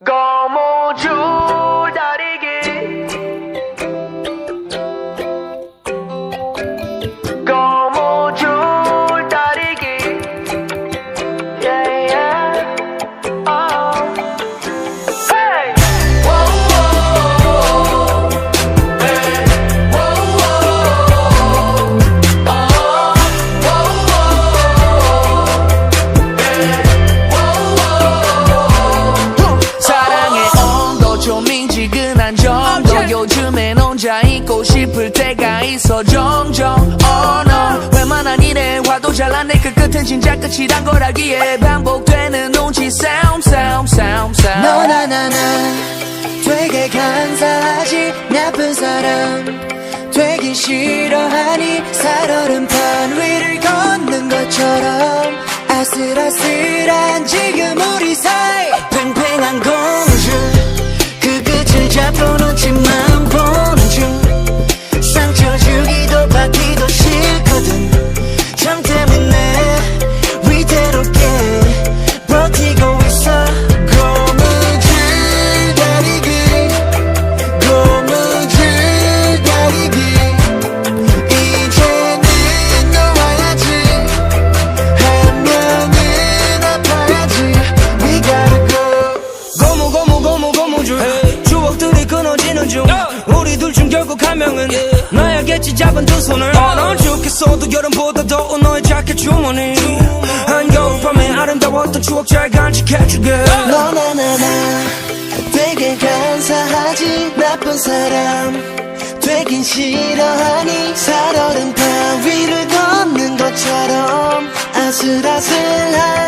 고무줄 다리기 고무줄 다리기 yeah, yeah. Oh. Hey. Whoa, whoa. Hey. Whoa, whoa. Oh. Whoa, whoa. Hey. 사랑의 온도 좀 미지근한 정도 요즘엔 혼자 있고 싶을 때가 있어 종종 Oh no 웬만한 일에 화도 잘 안 내 그 끝은 진짜 끝이란 걸 알기에 반복되는 눈치 싸움 너나나나 되게 간사하지 나쁜 사람 되긴 싫어하니 살얼음판 위를 걷는 것처럼 아슬아슬한 지금 우리 사이 팽팽한 공주 그 끝을 잡고 눈치만 보는 중 상처 주기도 받기도 싫거든 참 때문에 위태롭게 버티고 있어 고무줄 다리기 고무줄 다리기 이제는 놓아야지 하면은 아파야지 We gotta go 고무줄 추억들이 끊어지는 중 우리 둘 중 결국 한 명은 나야겠지 잡은 두 손을 넌 죽겠어도 여름보다 더운 너의 자켓 주머니 한겨울밤의 아름다웠던 추억 잘 간직해주게 너나나나 되게 간사하지 나쁜 사람 되긴 싫어하니 살얼음판 위를 걷는 것처럼 아슬아슬한